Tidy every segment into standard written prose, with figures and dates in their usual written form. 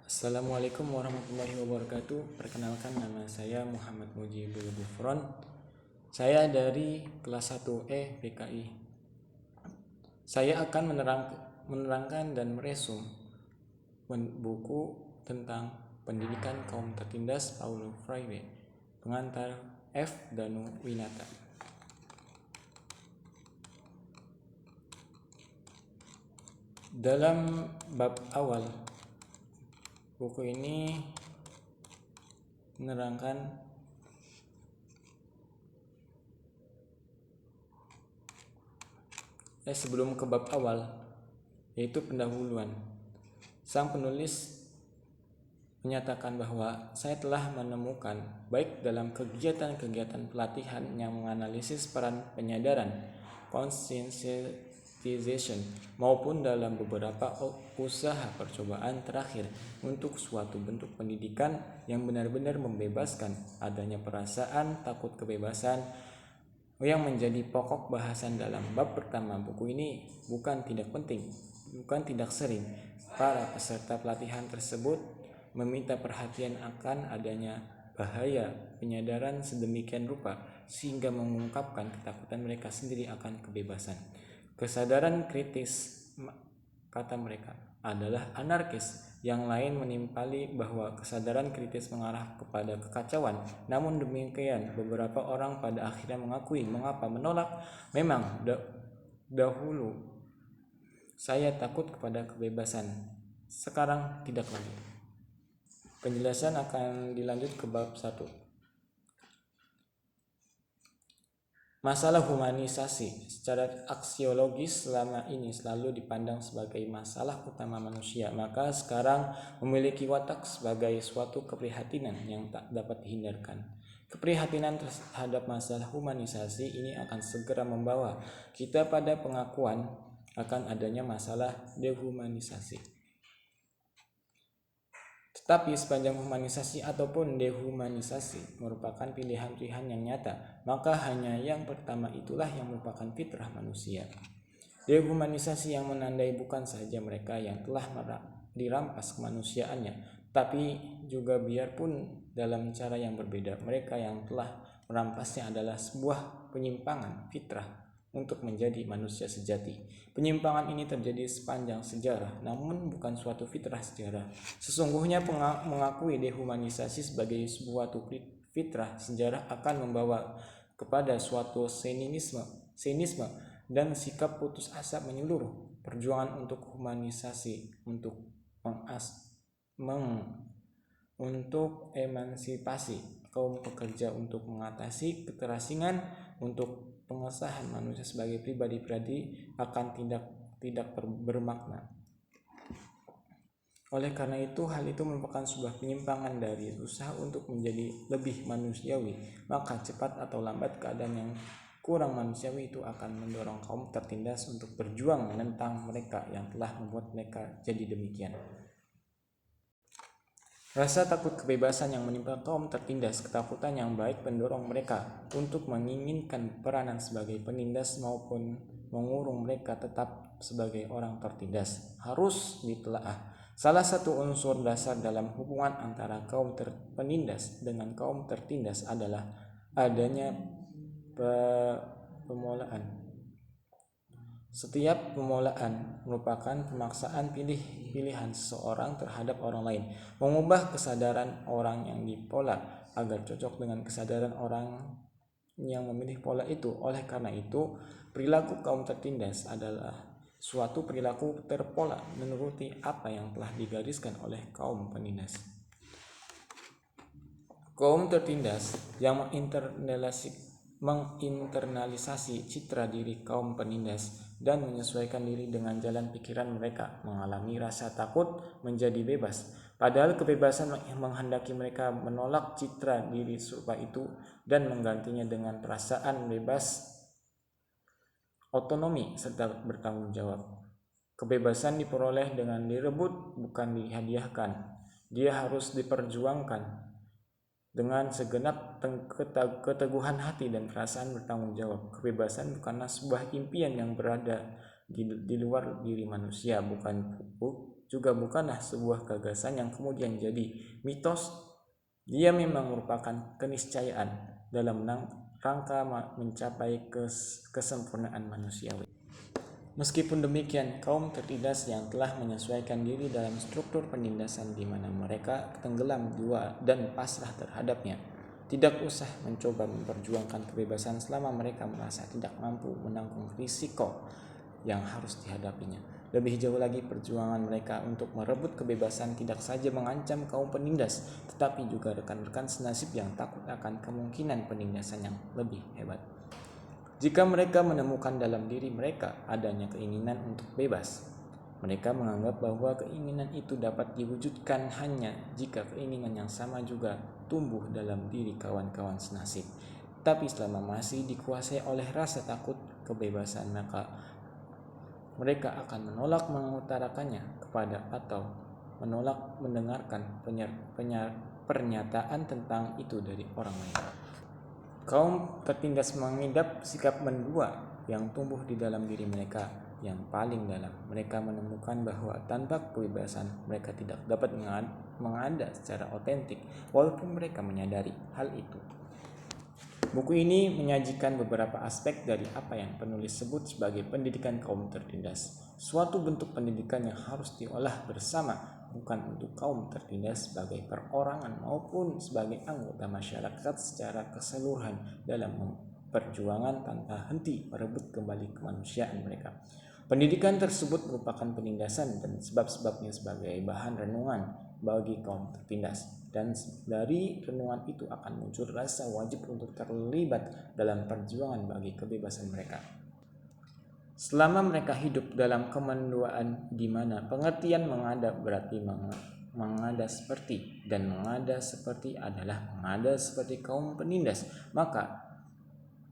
Assalamualaikum warahmatullahi wabarakatuh. Perkenalkan, nama saya Muhammad Mujibul Gufron. Saya dari kelas 1E PKI. Saya akan menerangkan dan meresum buku tentang pendidikan kaum tertindas Paulo Freire, pengantar F. Danu Winata. Dalam bab awal, buku ini menerangkan sebelum ke bab awal, yaitu pendahuluan. Sang penulis menyatakan bahwa saya telah menemukan baik dalam kegiatan-kegiatan pelatihan yang menganalisis peran penyadaran conscientization maupun dalam beberapa usaha percobaan terakhir untuk suatu bentuk pendidikan yang benar-benar membebaskan adanya perasaan takut kebebasan yang menjadi pokok bahasan dalam bab pertama buku ini bukan tidak penting, bukan tidak sering para peserta pelatihan tersebut meminta perhatian akan adanya bahaya penyadaran sedemikian rupa sehingga mengungkapkan ketakutan mereka sendiri akan kebebasan. Kesadaran kritis, kata mereka, adalah anarkis. Yang lain menimpali bahwa kesadaran kritis mengarah kepada kekacauan. Namun demikian, beberapa orang pada akhirnya mengakui mengapa menolak. Memang dahulu saya takut kepada kebebasan, sekarang tidak lagi. Penjelasan akan dilanjut ke bab 1. Masalah humanisasi secara aksiologis selama ini selalu dipandang sebagai masalah utama manusia, maka sekarang memiliki watak sebagai suatu keprihatinan yang tak dapat dihindarkan. Keprihatinan terhadap masalah humanisasi ini akan segera membawa kita pada pengakuan akan adanya masalah dehumanisasi. Tetapi sepanjang humanisasi ataupun dehumanisasi merupakan pilihan-pilihan yang nyata, maka hanya yang pertama itulah yang merupakan fitrah manusia. Dehumanisasi yang menandai bukan saja mereka yang telah dirampas kemanusiaannya, tapi juga biarpun dalam cara yang berbeda, mereka yang telah merampasnya adalah sebuah penyimpangan fitrah untuk menjadi manusia sejati. Penyimpangan ini terjadi sepanjang sejarah, namun bukan suatu fitrah sejarah. Sesungguhnya mengakui dehumanisasi sebagai suatu fitrah sejarah akan membawa kepada suatu sinisme dan sikap putus asa menyeluruh. Perjuangan untuk humanisasi, untuk untuk emansipasi kaum pekerja, untuk mengatasi keterasingan, untuk pengesahan manusia sebagai pribadi-pribadi akan tidak bermakna. Oleh karena itu, hal itu merupakan sebuah penyimpangan dari usaha untuk menjadi lebih manusiawi. Maka cepat atau lambat keadaan yang kurang manusiawi itu akan mendorong kaum tertindas untuk berjuang menentang mereka yang telah membuat mereka jadi demikian. Rasa takut kebebasan yang menimpa kaum tertindas, ketakutan yang baik mendorong mereka untuk menginginkan peranan sebagai penindas maupun mengurung mereka tetap sebagai orang tertindas, harus ditelaah. Salah satu unsur dasar dalam hubungan antara kaum penindas dengan kaum tertindas adalah adanya pemolaan. Setiap pemolaan merupakan pemaksaan pilihan seseorang terhadap orang lain, mengubah kesadaran orang yang dipola agar cocok dengan kesadaran orang yang memilih pola itu. Oleh karena itu, perilaku kaum tertindas adalah suatu perilaku terpola menuruti apa yang telah digariskan oleh kaum penindas. Kaum tertindas yang menginternalisasi citra diri kaum penindas dan menyesuaikan diri dengan jalan pikiran mereka mengalami rasa takut menjadi bebas, padahal kebebasan menghendaki mereka menolak citra diri serupa itu dan menggantinya dengan perasaan bebas, otonomi, serta bertanggung jawab. Kebebasan diperoleh dengan direbut, bukan dihadiahkan. Dia harus diperjuangkan dengan segenap keteguhan hati dan perasaan bertanggung jawab. Kebebasan bukanlah sebuah impian yang berada di luar diri manusia, juga bukanlah sebuah gagasan yang kemudian jadi mitos. Dia memang merupakan keniscayaan dalam rangka mencapai kesempurnaan manusiawi. Meskipun demikian, kaum tertindas yang telah menyesuaikan diri dalam struktur penindasan di mana mereka tenggelam jua dan pasrah terhadapnya, tidak usah mencoba memperjuangkan kebebasan selama mereka merasa tidak mampu menanggung risiko yang harus dihadapinya. Lebih jauh lagi, perjuangan mereka untuk merebut kebebasan tidak saja mengancam kaum penindas, tetapi juga rekan-rekan senasib yang takut akan kemungkinan penindasan yang lebih hebat. Jika mereka menemukan dalam diri mereka adanya keinginan untuk bebas, mereka menganggap bahwa keinginan itu dapat diwujudkan hanya jika keinginan yang sama juga tumbuh dalam diri kawan-kawan senasib. Tapi selama masih dikuasai oleh rasa takut kebebasan, maka mereka akan menolak mengutarakannya kepada atau menolak mendengarkan pernyataan tentang itu dari orang lain. Kaum tertindas mengidap sikap mendua yang tumbuh di dalam diri mereka yang paling dalam. Mereka menemukan bahwa tanpa kebebasan mereka tidak dapat mengada secara otentik, walaupun mereka menyadari hal itu. Buku ini menyajikan beberapa aspek dari apa yang penulis sebut sebagai pendidikan kaum tertindas. Suatu bentuk pendidikan yang harus diolah bersama, bukan untuk kaum tertindas sebagai perorangan maupun sebagai anggota masyarakat secara keseluruhan dalam perjuangan tanpa henti merebut kembali kemanusiaan mereka. Pendidikan tersebut merupakan penindasan dan sebab-sebabnya sebagai bahan renungan bagi kaum tertindas. Dan dari renungan itu akan muncul rasa wajib untuk terlibat dalam perjuangan bagi kebebasan mereka. Selama mereka hidup dalam kemenduaan di mana pengertian mengada berarti mengada seperti, dan mengada seperti adalah mengada seperti kaum penindas, maka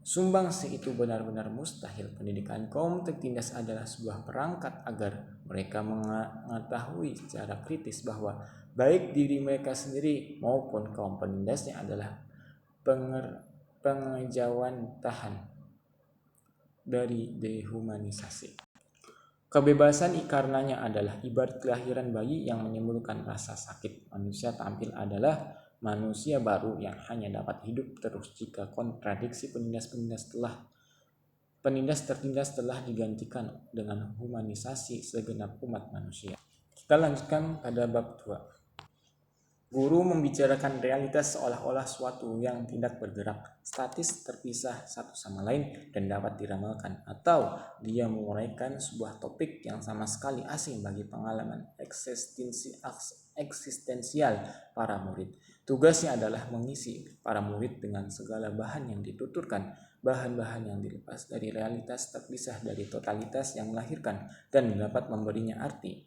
sumbangsi itu benar-benar mustahil. Pendidikan kaum tertindas adalah sebuah perangkat agar mereka mengetahui secara kritis bahwa baik diri mereka sendiri maupun kaum penindasnya adalah pengejauhan tahan dari dehumanisasi. Kebebasan karenanya adalah ibarat kelahiran bayi yang menimbulkan rasa sakit. Manusia tampil adalah manusia baru yang hanya dapat hidup terus jika kontradiksi penindas-tertindas telah digantikan dengan humanisasi segenap umat manusia. Kita lanjutkan pada bab 2. Guru membicarakan realitas seolah-olah suatu yang tidak bergerak, statis, terpisah satu sama lain dan dapat diramalkan, atau dia menguraikan sebuah topik yang sama sekali asing bagi pengalaman eksistensial para murid. Tugasnya adalah mengisi para murid dengan segala bahan yang dituturkan, bahan-bahan yang dilepas dari realitas terpisah dari totalitas yang melahirkan dan dapat memberinya arti.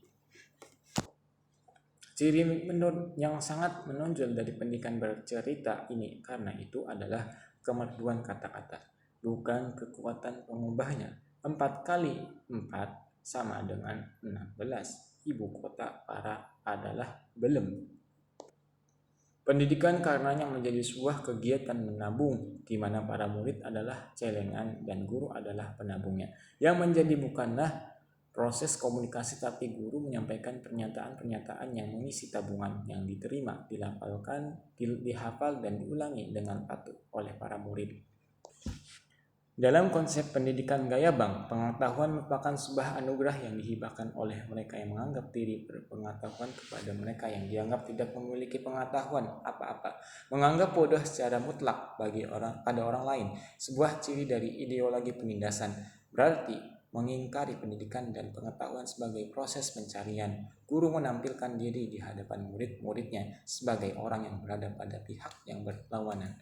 Ciri yang sangat menonjol dari pendidikan bercerita ini karena itu adalah kemerduan kata-kata, bukan kekuatan pengubahnya. 4 kali 4 sama dengan 16. Ibu kota para adalah belum. Pendidikan karenanya menjadi sebuah kegiatan menabung, di mana para murid adalah celengan dan guru adalah penabungnya. Yang menjadi bukanlah proses komunikasi, tapi guru menyampaikan pernyataan-pernyataan yang mengisi tabungan yang diterima, dilafalkan, dihafal dan diulangi dengan patuh oleh para murid. Dalam konsep pendidikan gaya Bank, pengetahuan merupakan sebuah anugerah yang dihibahkan oleh mereka yang menganggap diri berpengetahuan kepada mereka yang dianggap tidak memiliki pengetahuan apa-apa. Menganggap bodoh secara mutlak pada orang lain, sebuah ciri dari ideologi penindasan. Berarti mengingkari pendidikan dan pengetahuan sebagai proses pencarian. Guru menampilkan diri di hadapan murid-muridnya sebagai orang yang berada pada pihak yang berlawanan.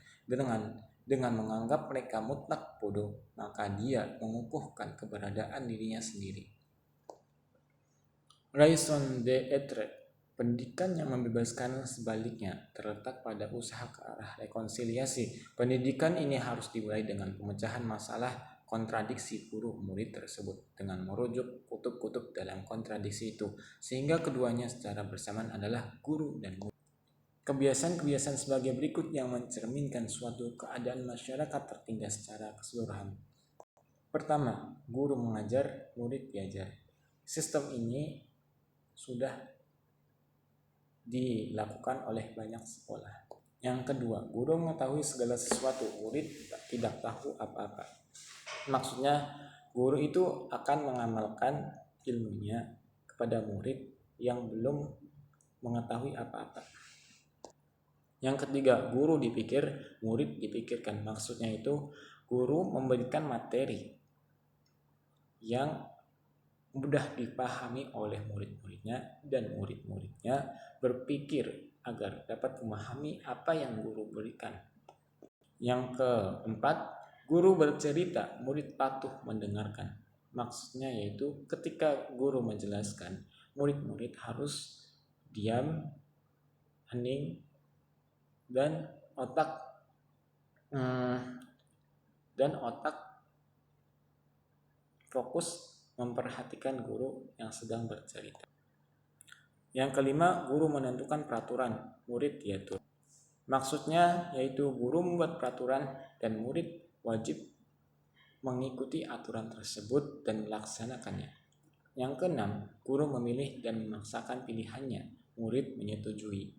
Dengan menganggap mereka mutlak bodoh, maka dia mengukuhkan keberadaan dirinya sendiri. Raison d'être, pendidikan yang membebaskan sebaliknya terletak pada usaha ke arah rekonsiliasi. Pendidikan ini harus dimulai dengan pemecahan masalah kontradiksi guru murid tersebut dengan merujuk kutub-kutub dalam kontradiksi itu, sehingga keduanya secara bersamaan adalah guru dan murid. Kebiasaan-kebiasaan sebagai berikut yang mencerminkan suatu keadaan masyarakat tertindas secara keseluruhan. Pertama, guru mengajar, murid diajar. Sistem ini sudah dilakukan oleh banyak sekolah. Yang kedua, guru mengetahui segala sesuatu, murid tidak tahu apa-apa. Maksudnya, guru itu akan mengamalkan ilmunya kepada murid yang belum mengetahui apa-apa. Yang ketiga, guru dipikir, murid dipikirkan. Maksudnya itu, guru memberikan materi yang mudah dipahami oleh murid-muridnya, dan murid-muridnya berpikir agar dapat memahami apa yang guru berikan. Yang keempat, guru bercerita, murid patuh mendengarkan. Maksudnya yaitu ketika guru menjelaskan, murid-murid harus diam, hening, dan otak fokus memperhatikan guru yang sedang bercerita. Yang kelima, guru menentukan peraturan, murid diatur. Maksudnya yaitu guru membuat peraturan dan murid wajib mengikuti aturan tersebut dan melaksanakannya. Yang keenam, guru memilih dan memaksakan pilihannya, murid menyetujui.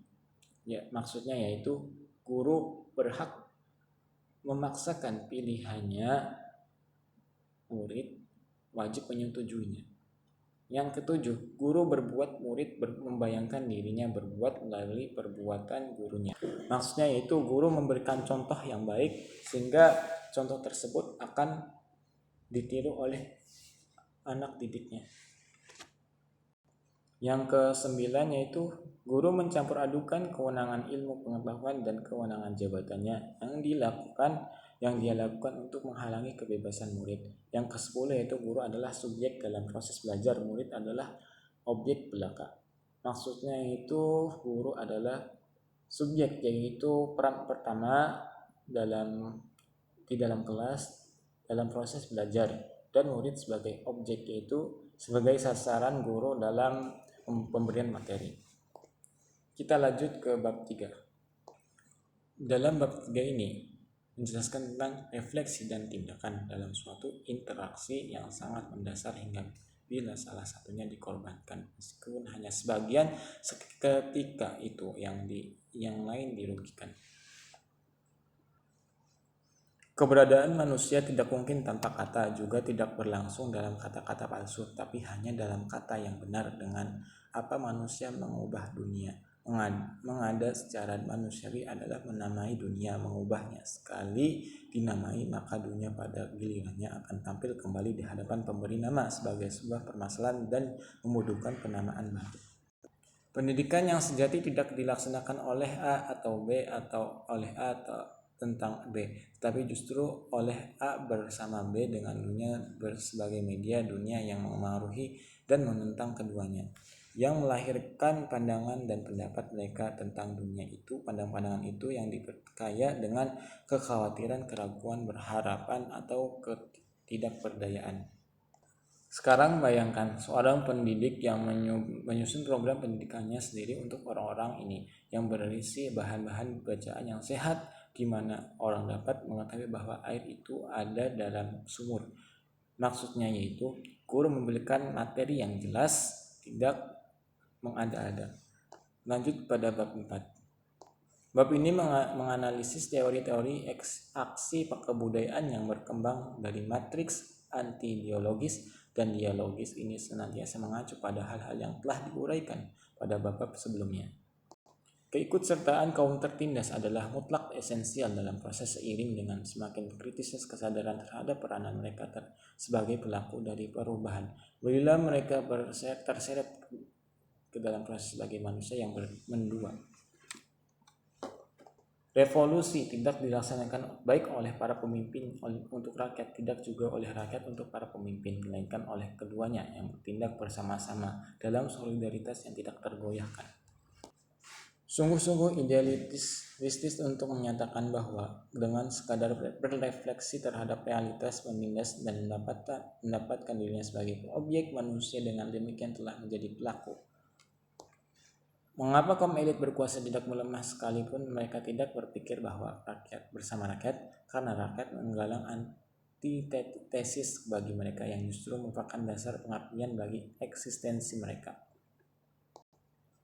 Ya, maksudnya yaitu guru berhak memaksakan pilihannya, murid wajib menyetujuinya. Yang ketujuh, guru berbuat, murid membayangkan dirinya berbuat melalui perbuatan gurunya. Maksudnya yaitu guru memberikan contoh yang baik sehingga contoh tersebut akan ditiru oleh anak didiknya. Yang kesembilan yaitu guru mencampur adukan kewenangan ilmu pengetahuan dan kewenangan jabatannya yang dia lakukan untuk menghalangi kebebasan murid. Yang ke-10 yaitu guru adalah subjek dalam proses belajar, murid adalah objek belaka. Maksudnya itu guru adalah subjek, yaitu peran pertama di dalam kelas dalam proses belajar, dan murid sebagai objek, yaitu sebagai sasaran guru dalam pemberian materi. Kita lanjut ke bab 3. Dalam bab 3 ini menjelaskan tentang refleksi dan tindakan dalam suatu interaksi yang sangat mendasar hingga bila salah satunya dikorbankan, meskipun hanya sebagian, seketika itu yang lain dirugikan. Keberadaan manusia tidak mungkin tanpa kata, juga tidak berlangsung dalam kata-kata palsu, tapi hanya dalam kata yang benar. Dengan apa manusia mengubah dunia? Mengada secara manusiawi adalah menamai dunia, mengubahnya. Sekali dinamai, maka dunia pada gilirannya akan tampil kembali di hadapan pemberi nama sebagai sebuah permasalahan dan membutuhkan penamaan baru. Pendidikan yang sejati tidak dilaksanakan oleh A atau B atau oleh A atau tentang B, tetapi justru oleh A bersama B dengan dunia sebagai media dunia yang memengaruhi dan menentang keduanya, yang melahirkan pandangan dan pendapat mereka tentang dunia itu. Pandangan itu yang diperkaya dengan kekhawatiran, keraguan, berharapan, atau ketidakberdayaan. Sekarang bayangkan seorang pendidik yang menyusun program pendidikannya sendiri untuk orang-orang ini, yang berisi bahan-bahan bacaan yang sehat, di mana orang dapat mengetahui bahwa air itu ada dalam sumur. Maksudnya yaitu guru memberikan materi yang jelas, tidak mengada-ada. Lanjut pada bab 4. Bab ini menganalisis teori-teori aksi kebudayaan yang berkembang dari matriks anti-dialogis dan dialogis. Ini senantiasa mengacu pada hal-hal yang telah diuraikan pada bab sebelumnya. Keikutsertaan kaum tertindas adalah mutlak esensial dalam proses seiring dengan semakin kritisnya kesadaran terhadap peranan mereka sebagai pelaku dari perubahan. Bila mereka terseret ke dalam proses sebagai manusia yang mendua. Revolusi tidak dilaksanakan baik oleh para pemimpin untuk rakyat, tidak juga oleh rakyat untuk para pemimpin, melainkan oleh keduanya yang bertindak bersama-sama dalam solidaritas yang tidak tergoyahkan. Sungguh-sungguh idealistis untuk menyatakan bahwa dengan sekadar berrefleksi terhadap realitas, menindas dan mendapatkan dirinya sebagai objek, manusia dengan demikian telah menjadi pelaku. Mengapa kaum elit berkuasa tidak melemah sekalipun mereka tidak berpikir bahwa rakyat bersama rakyat? Karena rakyat menggalang antitesis bagi mereka yang justru merupakan dasar pengertian bagi eksistensi mereka.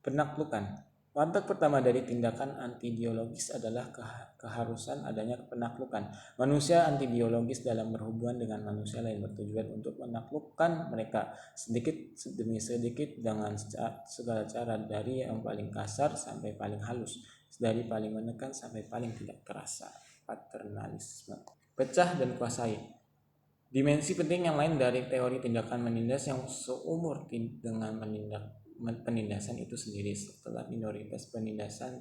Penaklukan. Watak pertama dari tindakan antibiologis adalah keharusan adanya penaklukan. Manusia antibiologis dalam berhubungan dengan manusia lain bertujuan untuk menaklukkan mereka sedikit demi sedikit dengan segala cara, dari yang paling kasar sampai paling halus, dari paling menekan sampai paling tidak terasa. Paternalisme. Pecah dan kuasai. Dimensi penting yang lain dari teori tindakan menindas yang seumur dengan penindasan itu sendiri. Setelah minoritas penindasan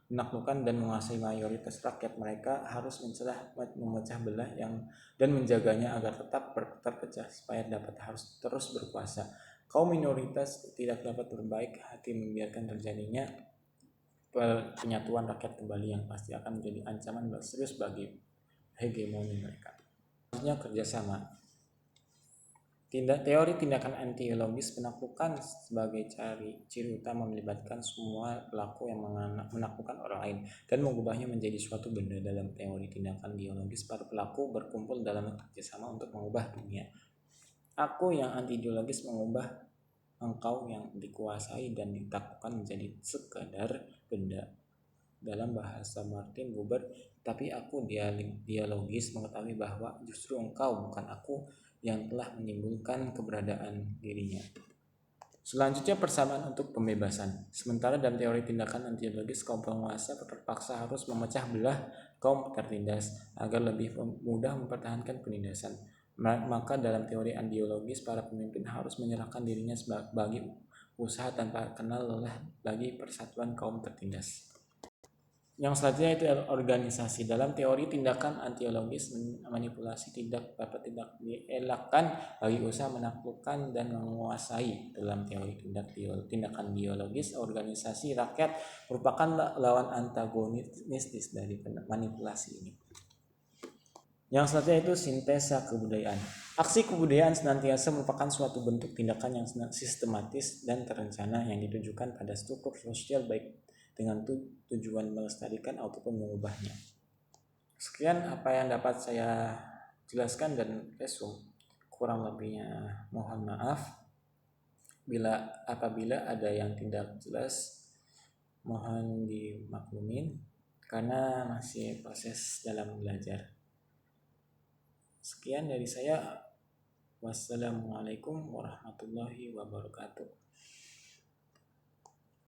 menaklukkan dan menguasai mayoritas rakyat, mereka harus memecah belah dan menjaganya agar tetap terpecah supaya dapat harus terus berkuasa. Kaum minoritas tidak dapat berbaik hati membiarkan terjadinya penyatuan rakyat kembali yang pasti akan menjadi ancaman serius bagi hegemoni mereka. Selanjutnya, kerjasama. Teori tindakan antiologis penaklukan sebagai ciri utama melibatkan semua pelaku yang menaklukkan orang lain dan mengubahnya menjadi suatu benda. Dalam teori tindakan biologis, para pelaku berkumpul dalam kerjasama untuk mengubah dunia. Aku yang anti-ideologis mengubah engkau yang dikuasai dan ditaklukkan menjadi sekadar benda. Dalam bahasa Martin Buber, tapi aku dialogis mengetahui bahwa justru engkau, bukan aku, yang telah menimbulkan keberadaan dirinya. Selanjutnya, persamaan untuk pembebasan. Sementara dalam teori tindakan antiologis, kaum penguasa terpaksa harus memecah belah kaum tertindas agar lebih mudah mempertahankan penindasan. Maka dalam teori antiologis, para pemimpin harus menyerahkan dirinya bagi usaha tanpa kenal lelah bagi persatuan kaum tertindas. Yang selanjutnya itu organisasi. Dalam teori tindakan antiologis, manipulasi tidak dapat dielakkan bagi usaha menaklukkan dan menguasai. Dalam teori tindakan biologis, organisasi rakyat merupakan lawan antagonis dari manipulasi ini. Yang selanjutnya itu sintesa kebudayaan. Aksi kebudayaan senantiasa merupakan suatu bentuk tindakan yang sistematis dan terencana yang ditujukan pada struktur sosial baik dengan tujuan melestarikan ataupun mengubahnya. Sekian apa yang dapat saya jelaskan dan resum. Kurang lebihnya mohon maaf. Apabila ada yang tidak jelas, mohon dimaklumin karena masih proses dalam belajar. Sekian dari saya. Wassalamualaikum warahmatullahi wabarakatuh.